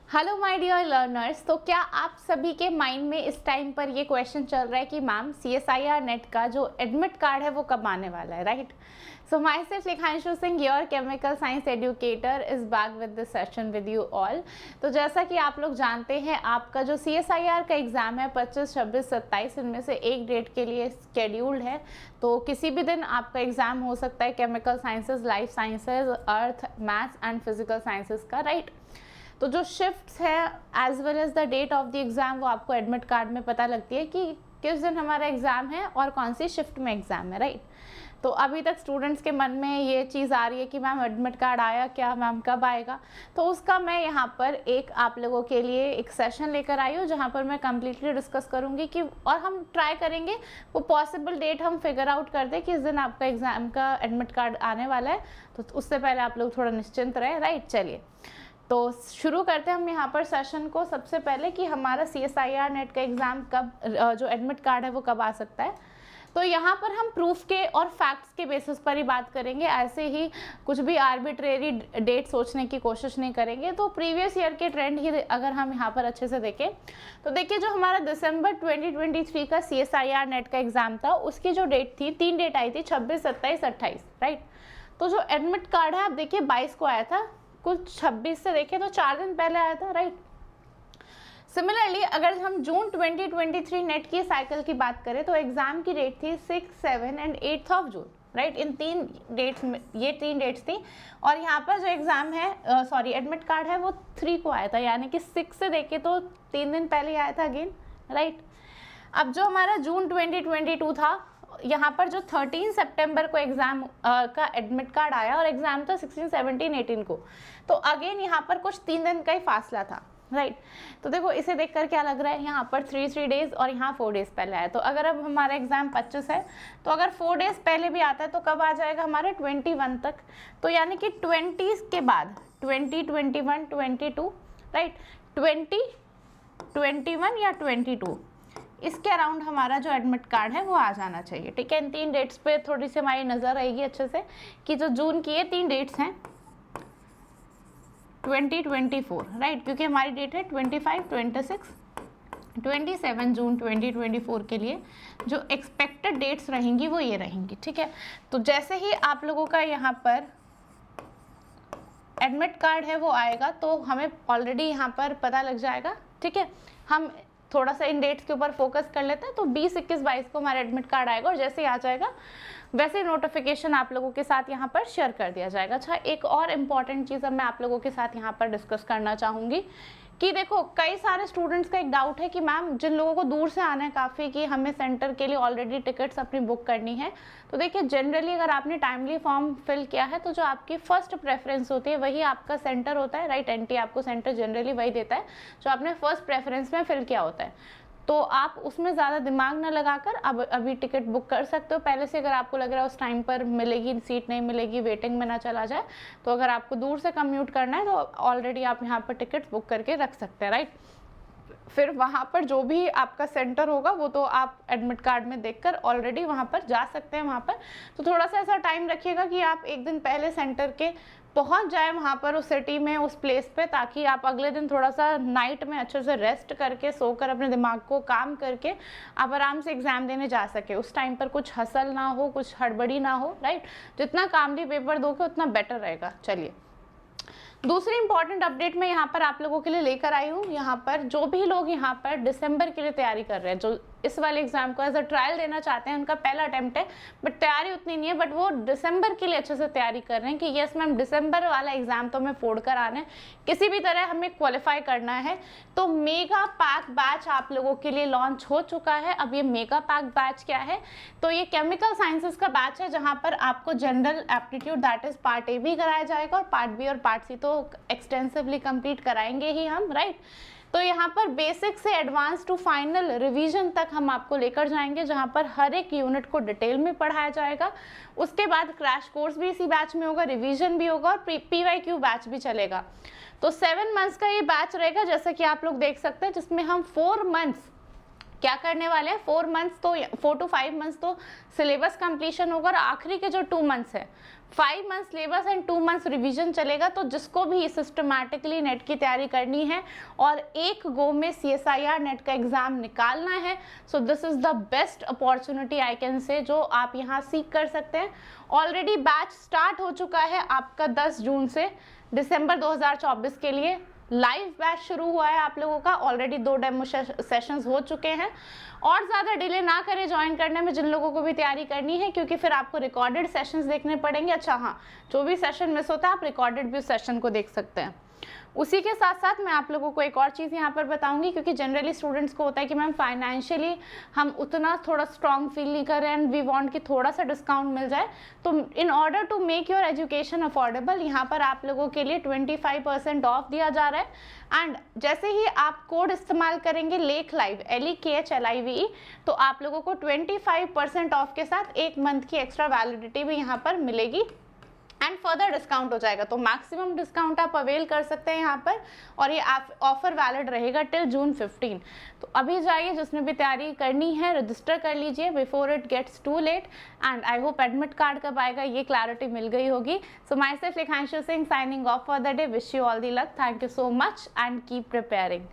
Hello my dear learners. तो क्या आप सभी के माइंड में इस टाइम पर ये क्वेश्चन चल रहा है कि मैम CSIR नेट का जो एडमिट कार्ड है वो कब आने वाला है, right? So myself Likhanshu Singh, your chemical science educator, is back with this session with you all. तो जैसा कि आप लोग जानते हैं, आपका जो CSIR का एग्ज़ाम है 25, 26, 27 इनमें से एक डेट के लिए स्केड्यूल्ड है। तो किसी भी दिन आपका एग्ज़ाम हो सकता है chemical sciences, life sciences, earth, maths and physical sciences का, राइट? तो जो शिफ्ट्स है as well as the date of the exam वो आपको एडमिट कार्ड में पता लगती है कि किस दिन हमारा एग्ज़ाम है और कौन सी शिफ्ट में एग्ज़ाम है, राइट? तो अभी तक स्टूडेंट्स के मन में ये चीज़ आ रही है कि मैम एडमिट कार्ड आया क्या, मैम कब आएगा? तो उसका मैं यहाँ पर एक आप लोगों के लिए एक सेशन लेकर आई हूँ जहाँ पर मैं कम्प्लीटली डिस्कस करूँगी कि और हम ट्राई करेंगे वो पॉसिबल डेट हम फिगर आउट कर दें किस दिन आपका एग्ज़ाम का एडमिट कार्ड आने वाला है। तो उससे पहले आप लोग थोड़ा निश्चिंत रहें, राइट? चलिए तो शुरू करते हैं हम यहाँ पर सेशन को। सबसे पहले कि हमारा CSIR नेट का एग्ज़ाम कब, जो एडमिट कार्ड है वो कब आ सकता है। तो यहाँ पर हम प्रूफ के और फैक्ट्स के बेसिस पर ही बात करेंगे, ऐसे ही कुछ भी आर्बिट्रेरी डेट सोचने की कोशिश नहीं करेंगे। तो प्रीवियस ईयर के ट्रेंड ही अगर हम यहाँ पर अच्छे से देखें तो देखिए जो हमारा दिसंबर 2023 का CSIR नेट का एग्ज़ाम था उसकी जो डेट थी, 3 डेट आई थी, 26, 27, 28, राइट? तो जो एडमिट कार्ड है आप देखिए 22 को आया था, कुछ 26 से देखें तो 4 दिन पहले आया था, राइट? सिमिलरली अगर हम जून 2023 नेट की साइकिल की बात करें तो एग्जाम की डेट थी 6, 7 एंड 8 ऑफ जून, राइट? इन 3 डेट्स में, ये 3 डेट्स थी। और यहाँ पर जो एग्ज़ाम है एडमिट कार्ड है वो 3 को आया था, यानी कि 6 से देखें तो 3 दिन पहले आया था अगेन, राइट? अब जो हमारा जून 2022 था, यहाँ पर जो 13 सितंबर को एग्ज़ाम का एडमिट कार्ड आया और एग्ज़ाम था 16, 17, 18 को। तो अगेन यहाँ पर कुछ 3 दिन का ही फासला था, राइट? तो देखो इसे देखकर क्या लग रहा है, यहाँ पर 3 डेज़ और यहाँ 4 डेज़ पहले आया। तो अगर अब हमारा एग्ज़ाम 25 है तो अगर 4 डेज़ पहले भी आता है तो कब आ जाएगा हमारे 21 तक। तो यानी कि 20 के बाद 20, 21, 22, राइट? 20, 21 या 22 इसके अराउंड हमारा जो एडमिट कार्ड है वो आ जाना चाहिए, ठीक है? इन 3 डेट्स पे थोड़ी सी हमारी नज़र रहेगी अच्छे से कि जो जून की ये 3 डेट्स हैं 2024, राइट? क्योंकि हमारी डेट है 25, 26, 27 जून 2024 के लिए जो एक्सपेक्टेड डेट्स रहेंगी वो ये रहेंगी, ठीक है? तो जैसे ही आप लोगों का यहाँ पर एडमिट कार्ड है वो आएगा तो हमें ऑलरेडी यहाँ पर पता लग जाएगा, ठीक है? हम थोड़ा सा इन डेट्स के ऊपर फोकस कर लेते हैं। तो 20, 21, 22 को हमारा एडमिट कार्ड आएगा और जैसे ही आ जाएगा वैसे नोटिफिकेशन आप लोगों के साथ यहाँ पर शेयर कर दिया जाएगा। अच्छा, एक और इम्पॉर्टेंट चीज़ अब मैं आप लोगों के साथ यहाँ पर डिस्कस करना चाहूँगी कि देखो कई सारे स्टूडेंट्स का एक डाउट है कि मैम जिन लोगों को दूर से आना है काफ़ी, कि हमें सेंटर के लिए ऑलरेडी टिकट्स अपनी बुक करनी है। तो देखिए जनरली अगर आपने टाइमली फॉर्म फिल किया है तो जो आपकी फर्स्ट प्रेफरेंस होती है वही आपका सेंटर होता है, राइट? NT आपको सेंटर जनरली वही देता है जो आपने फर्स्ट प्रेफरेंस में फिल किया होता है। तो आप उसमें ज़्यादा दिमाग न लगाकर अब अभी टिकट बुक कर सकते हो पहले से। अगर आपको लग रहा है उस टाइम पर मिलेगी सीट, नहीं मिलेगी, वेटिंग में ना चला जाए, तो अगर आपको दूर से कम्यूट करना है तो ऑलरेडी आप यहाँ पर टिकट बुक करके रख सकते हैं, राइट? फिर वहाँ पर जो भी आपका सेंटर होगा वो तो आप एडमिट कार्ड में देखकर ऑलरेडी वहाँ पर जा सकते हैं वहाँ पर। तो थोड़ा सा ऐसा टाइम रखिएगा कि आप एक दिन पहले सेंटर के पहुँच जाए वहाँ पर उस सिटी में, उस प्लेस पे, ताकि आप अगले दिन थोड़ा सा नाइट में अच्छे से रेस्ट करके, सोकर, अपने दिमाग को काम करके आप आराम से एग्ज़ाम देने जा सके। उस टाइम पर कुछ हसल ना हो, कुछ हड़बड़ी ना हो, राइट? जितना कामली पेपर दोगे उतना बेटर रहेगा। चलिए दूसरी इंपॉर्टेंट अपडेट मैं यहाँ पर आप लोगों के लिए लेकर आई हूँ। यहाँ पर जो भी लोग यहाँ पर दिसंबर के लिए तैयारी कर रहे हैं, जो इस वाले एग्जाम को एज अ ट्रायल देना चाहते हैं, उनका पहला अटेम्प्ट है बट तैयारी उतनी नहीं है, बट वो दिसंबर के लिए अच्छे से तैयारी कर रहे हैं कि यस मैम दिसंबर वाला एग्जाम तो हमें फोड़ कर आना है, किसी भी तरह हमें क्वालिफाई करना है। तो मेगा पैक बैच आप लोगों के लिए लॉन्च हो चुका है। अब ये मेगा पैक बैच क्या है? तो ये केमिकल साइंसेज का बैच है जहाँ पर आपको general aptitude that is part A भी कराया जाएगा और पार्ट बी और पार्ट सी तो एक्सटेंसिवली कंप्लीट कराएंगे ही हम, राइट? तो यहाँ पर बेसिक से एडवांस टू फाइनल रिवीजन तक हम आपको लेकर जाएंगे, जहाँ पर हर एक यूनिट को डिटेल में पढ़ाया जाएगा। उसके बाद क्रैश कोर्स भी इसी बैच में होगा, रिवीजन भी होगा और PYQ बैच भी चलेगा। तो 7 मंथ्स का ये बैच रहेगा जैसा कि आप लोग देख सकते हैं, जिसमें हम 4 मंथ्स क्या करने वाले हैं, 4 to 5 मंथ्स तो सिलेबस कंप्लीशन होगा और आखिरी के जो 2 मंथ्स है 5 months syllabus and 2 months revision चलेगा। तो जिसको भी सिस्टमैटिकली नेट की तैयारी करनी है और एक गो में CSIR नेट का एग्ज़ाम निकालना है, so this is the best opportunity I can say जो आप यहाँ सीख कर सकते हैं। ऑलरेडी बैच स्टार्ट हो चुका है आपका 10 जून से दिसंबर 2024 के लिए लाइव बैच शुरू हुआ है आप लोगों का। ऑलरेडी 2 डेमो सेशंस हो चुके हैं और ज़्यादा डिले ना करें ज्वाइन करने में जिन लोगों को भी तैयारी करनी है, क्योंकि फिर आपको रिकॉर्डेड सेशंस देखने पड़ेंगे। अच्छा हाँ, जो भी सेशन मिस होता है आप रिकॉर्डेड भी उस सेशन को देख सकते हैं। उसी के साथ साथ मैं आप लोगों को एक और चीज़ यहाँ पर बताऊंगी, क्योंकि जनरली स्टूडेंट्स को होता है कि मैम फाइनेंशियली हम उतना थोड़ा स्ट्रॉन्ग फील नहीं कर रहे हैं एंड वी वांट कि थोड़ा सा डिस्काउंट मिल जाए। तो in order to make your education affordable यहाँ पर आप लोगों के लिए 25% ऑफ दिया जा रहा है। एंड जैसे ही आप कोड इस्तेमाल करेंगे लेख लाइव LEKHLIVE, तो आप लोगों को 25% ऑफ के साथ 1 मंथ की एक्स्ट्रा वैलिडिटी भी यहाँ पर मिलेगी एंड फर्दर डिस्काउंट हो जाएगा। तो मैक्सिमम डिस्काउंट आप अवेल कर सकते हैं यहाँ पर, और ये ऑफर वैलिड रहेगा टिल जून 15। तो अभी जाइए, जिसने भी तैयारी करनी है रजिस्टर कर लीजिए before it gets too late. And I hope admit card कब आएगा ये क्लैरिटी मिल गई होगी। So myself Lekhanshu Singh signing off for the day. Wish you all the luck. Thank you so much and keep preparing.